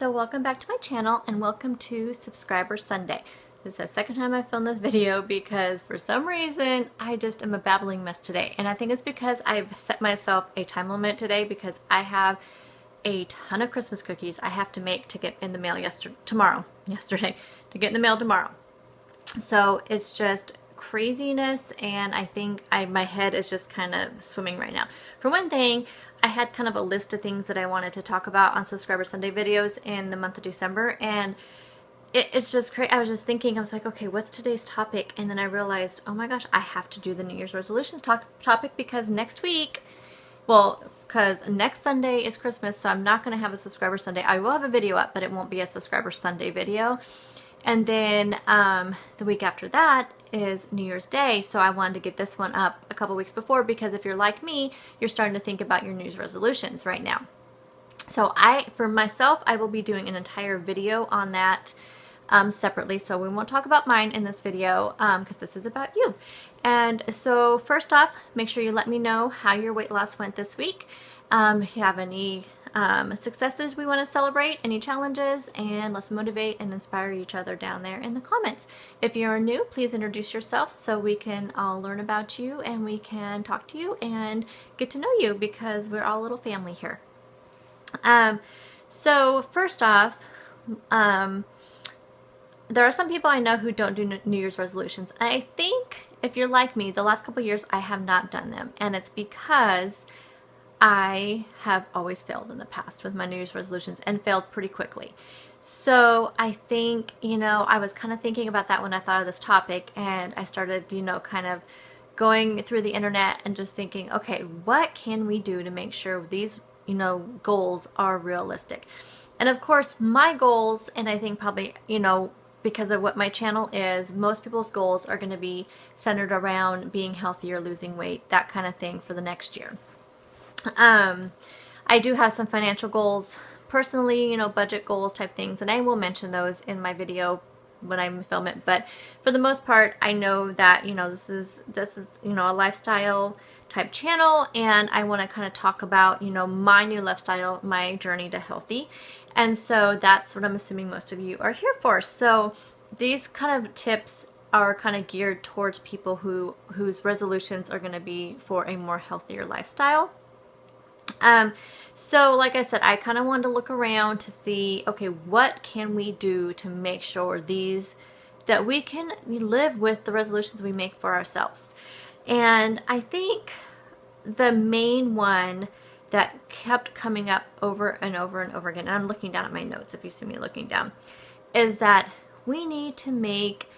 so welcome back to my channel and welcome to Subscriber Sunday. This is the second time I've filmed this video because for some reason I just am a babbling mess today, and I think it's because I've set myself a time limit today because I have a ton of Christmas cookies I have to make to get in the mail tomorrow to get in the mail tomorrow. So it's just craziness, and I think my head is just kind of swimming right now. For one thing, I had kind of a list of things that I wanted to talk about on Subscriber Sunday videos in the month of December, and it's just crazy. I was just thinking, I was like, okay, what's today's topic? And then I realized, oh my gosh, I have to do the New Year's resolutions topic because next week, well, because next Sunday is Christmas, so I'm not going to have a Subscriber Sunday. I will have a video up, but it won't be a Subscriber Sunday video. And then the week after that is New Year's Day, so I wanted to get this one up a couple weeks before because if you're like me, you're starting to think about your New Year's resolutions right now. So for myself, I will be doing an entire video on that separately, so we won't talk about mine in this video because this is about you. And so first off, make sure you let me know how your weight loss went this week. If you have any successes we want to celebrate, any challenges, and let's motivate and inspire each other down there in the comments. If you're new, please introduce yourself so we can all learn about you and we can talk to you and get to know you because we're all a little family here. So first off, there are some people I know who don't do New Year's resolutions. And I think if you're like me, the last couple years I have not done them, and it's because I have always failed in the past with my New Year's resolutions and failed pretty quickly. So I think, I was kind of thinking about that when I thought of this topic, and I started, kind of going through the internet and just thinking, okay, what can we do to make sure these, goals are realistic? And of course, my goals, and I think probably, because of what my channel is, most people's goals are going to be centered around being healthier, losing weight, that kind of thing for the next year. I do have some financial goals personally, budget goals type things, and I will mention those in my video when I film it. But for the most part, I know that, this is, a lifestyle type channel, and I want to kind of talk about, my new lifestyle, my journey to healthy. And so that's what I'm assuming most of you are here for. So these kind of tips are kind of geared towards people whose resolutions are going to be for a more healthier lifestyle. So like I said, I kind of wanted to look around to see, okay, what can we do to make sure that we can live with the resolutions we make for ourselves. And I think the main one that kept coming up over and over and over again, and I'm looking down at my notes if you see me looking down, is that we need to make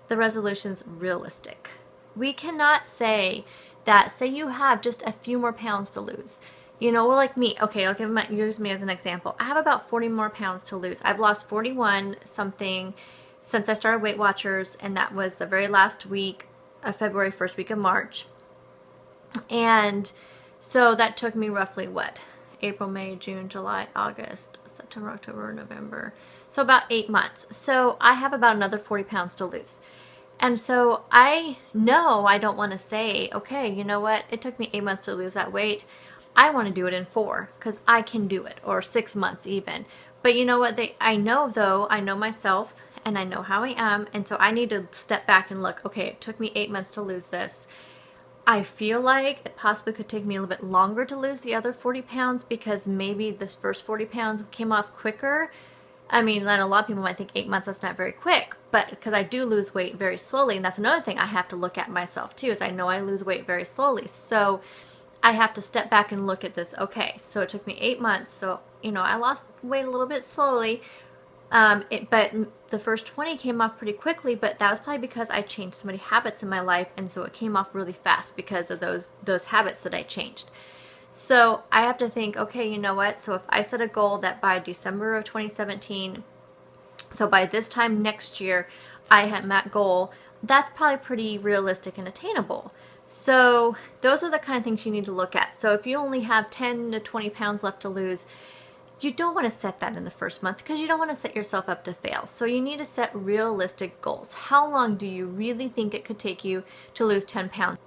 the resolutions realistic. We cannot say that, say you have just a few more pounds to lose. Well, like me, okay, I'll use me as an example. I have about 40 more pounds to lose. I've lost 41 something since I started Weight Watchers, and that was the very last week of February, first week of March. And so that took me roughly what? April, May, June, July, August, September, October, November. So about 8 months. So I have about another 40 pounds to lose. And so I know I don't want to say, okay, you know what? It took me 8 months to lose that weight. I want to do it in 4 because I can do it, or 6 months even. But you know what? I know myself and I know how I am. And so I need to step back and look, okay, it took me 8 months to lose this. I feel like it possibly could take me a little bit longer to lose the other 40 pounds because maybe this first 40 pounds came off quicker. I mean, a lot of people might think 8 months, that's not very quick, but because I do lose weight very slowly, and that's another thing I have to look at myself too, is I know I lose weight very slowly. So I have to step back and look at this. Okay, so it took me 8 months, so, I lost weight a little bit slowly, but the first 20 came off pretty quickly, but that was probably because I changed so many habits in my life, and so it came off really fast because of those habits that I changed. So I have to think, okay, you know what? So if I set a goal that by December of 2017, so by this time next year, I had that goal, that's probably pretty realistic and attainable. So those are the kind of things you need to look at. So if you only have 10 to 20 pounds left to lose, you don't want to set that in the first month because you don't want to set yourself up to fail. So you need to set realistic goals. How long do you really think it could take you to lose 10 pounds?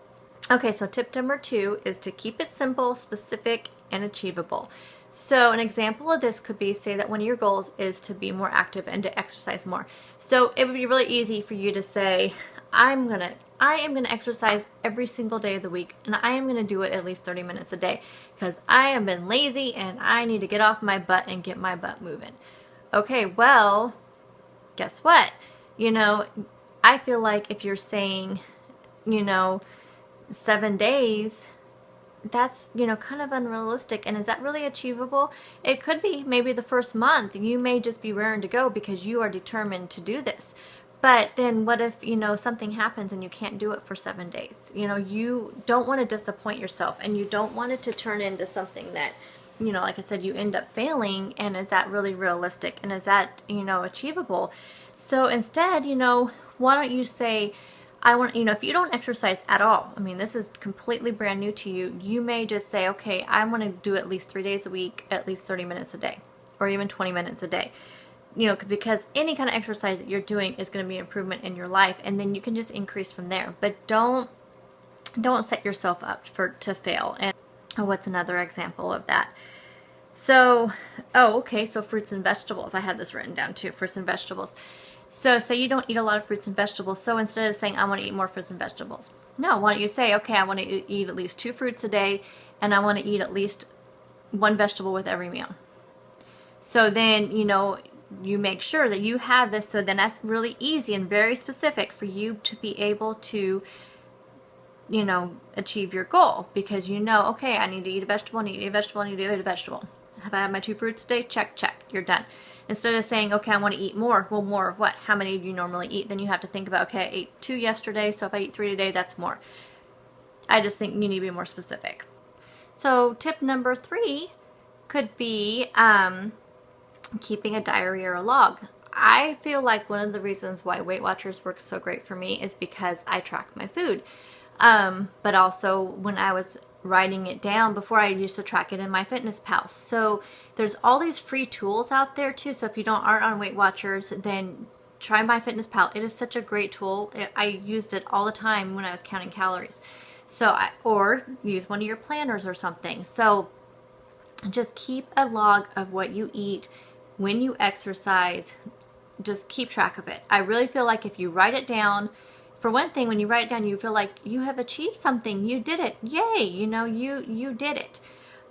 Okay, so tip number 2 is to keep it simple, specific, and achievable. So an example of this could be, say that one of your goals is to be more active and to exercise more. So it would be really easy for you to say, I am gonna exercise every single day of the week, and I am gonna do it at least 30 minutes a day because I have been lazy and I need to get off my butt and get my butt moving. Okay, well, guess what? You know, I feel like if you're saying, you know, 7 days, that's, you know, kind of unrealistic. And is that really achievable? It could be. Maybe the first month you may just be raring to go because you are determined to do this. But then what if, you know, something happens and you can't do it for 7 days? You know, you don't want to disappoint yourself, and you don't want it to turn into something that, you know, like I said, you end up failing. And is that really realistic? And is that, you know, achievable? So instead, you know, why don't you say, I want, you know, if you don't exercise at all, I mean, this is completely brand new to you, you may just say, okay, I want to do at least 3 days a week, at least 30 minutes a day, or even 20 minutes a day. You know, because any kind of exercise that you're doing is going to be an improvement in your life, and then you can just increase from there. But don't set yourself up to fail. And what's another example of that? So, okay, so fruits and vegetables. I had this written down too, fruits and vegetables. So say you don't eat a lot of fruits and vegetables. So instead of saying, I want to eat more fruits and vegetables, no, why don't you say, okay, I want to eat at least 2 fruits a day, and I want to eat at least 1 vegetable with every meal. So then, you know, you make sure that you have this, so then that's really easy and very specific for you to be able to, you know, achieve your goal, because you know, okay, I need to eat a vegetable, I need to eat a vegetable, I need to eat a vegetable. Have I had my 2 fruits today? Check, check, you're done. Instead of saying, okay, I want to eat more. Well, more of what? How many do you normally eat? Then you have to think about, okay, I ate 2 yesterday, so if I eat 3 today, that's more. I just think you need to be more specific. So tip number 3 could be keeping a diary or a log. I feel like one of the reasons why Weight Watchers works so great for me is because I track my food. But also when I was writing it down before, I used to track it in MyFitnessPal. So there's all these free tools out there too. So if you aren't on Weight Watchers, then try MyFitnessPal. It is such a great tool. I used it all the time when I was counting calories. So or use one of your planners or something. So just keep a log of what you eat when you exercise. Just keep track of it. I really feel like if you write it down, for one thing, when you write it down, you feel like you have achieved something. You did it. Yay. You know, you did it.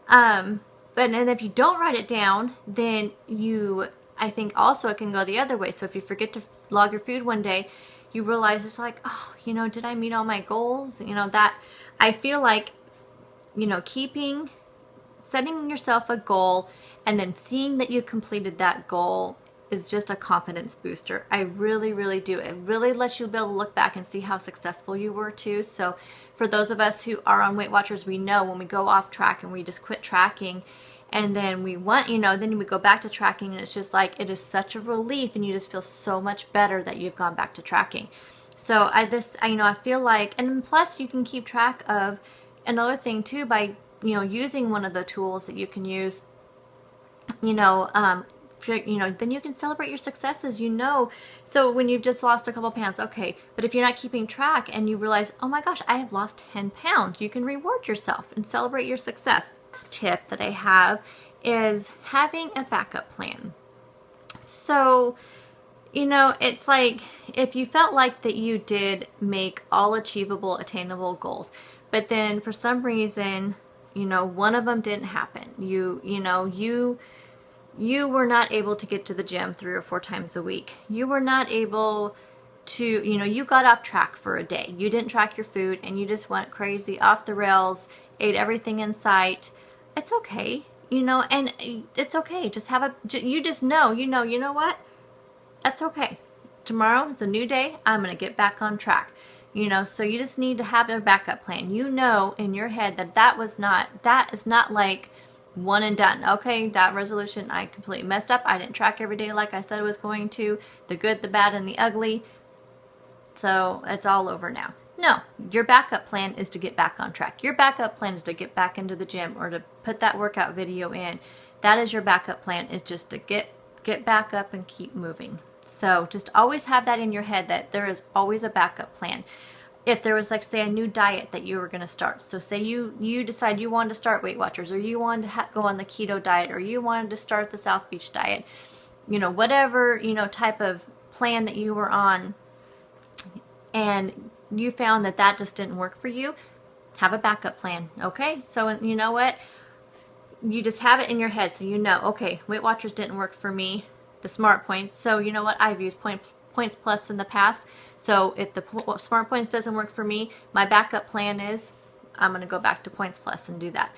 And if you don't write it down, then I think also it can go the other way. So if you forget to log your food one day, you realize it's like, oh, you know, did I meet all my goals? You know, that I feel like, you know, setting yourself a goal and then seeing that you completed that goal is just a confidence booster. I really, really do. It really lets you be able to look back and see how successful you were too. So for those of us who are on Weight Watchers, we know when we go off track and we just quit tracking, and then we want, you know, then we go back to tracking, and it's just like, it is such a relief, and you just feel so much better that you've gone back to tracking. So you know, I feel like, and plus you can keep track of another thing too by, you know, using one of the tools that you can use, you know, then you can celebrate your successes, you know. So when you've just lost a couple pounds, okay, but if you're not keeping track and you realize, oh my gosh, I have lost 10 pounds, you can reward yourself and celebrate your success. This tip that I have is having a backup plan. So, you know, it's like if you felt like that you did make all achievable, attainable goals, but then for some reason, you know, one of them didn't happen. You were not able to get to the gym 3 or 4 times a week. You were not able to, you know, you got off track for a day. You didn't track your food and you just went crazy, off the rails, ate everything in sight. It's okay, you know, and it's okay. Just you just know, you know what? That's okay. Tomorrow, it's a new day. I'm going to get back on track. You know, so you just need to have a backup plan. You know in your head that is not like one and done. Okay, that resolution, I completely messed up. I didn't track every day like I said I was going to. The good, the bad, and the ugly. So it's all over now. No, your backup plan is to get back on track. Your backup plan is to get back into the gym or to put that workout video in. That is your backup plan, is just to get back up and keep moving. So just always have that in your head, that there is always a backup plan. if there was, like, say, a new diet that you were going to start. So say you decide you wanted to start Weight Watchers, or you wanted to go on the keto diet, or you wanted to start the South Beach diet, you know, whatever, you know, type of plan that you were on, and you found that that just didn't work for you, have a backup plan. Okay, so you know what, you just have it in your head, so you know, okay, Weight Watchers didn't work for me, the Smart Points, so you know what, I've used Points Plus in the past, so if the Smart Points doesn't work for me, my backup plan is I'm going to go back to Points Plus and do that.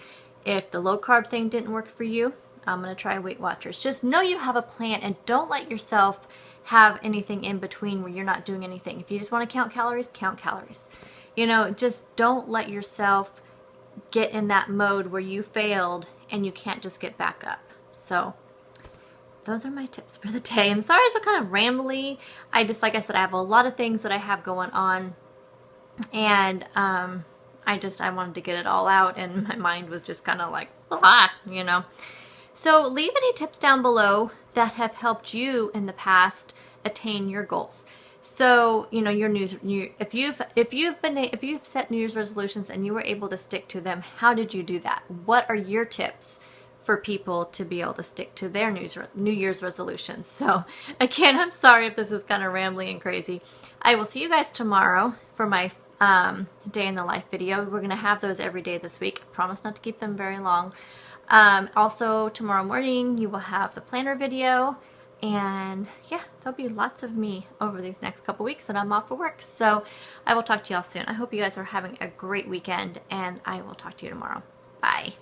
If the low carb thing didn't work for you, I'm going to try Weight Watchers. Just know you have a plan, and don't let yourself have anything in between where you're not doing anything. If you just want to count calories, count calories. You know, just don't let yourself get in that mode where you failed and you can't just get back up. So those are my tips for the day. I'm sorry it's kind of rambly. I just, like I said, I have a lot of things that I have going on, and I wanted to get it all out, and my mind was just kind of like, blah, you know. So leave any tips down below that have helped you in the past attain your goals. So, you know, if you've set New Year's resolutions and you were able to stick to them, how did you do that? What are your tips for people to be able to stick to their New Year's resolutions? So again, I'm sorry if this is kind of rambling and crazy. I will see you guys tomorrow for my day in the life video. We're going to have those every day this week. I promise not to keep them very long. Also tomorrow morning you will have the planner video, and yeah, there'll be lots of me over these next couple weeks that I'm off for work. So I will talk to y'all soon. I hope you guys are having a great weekend, and I will talk to you tomorrow. Bye.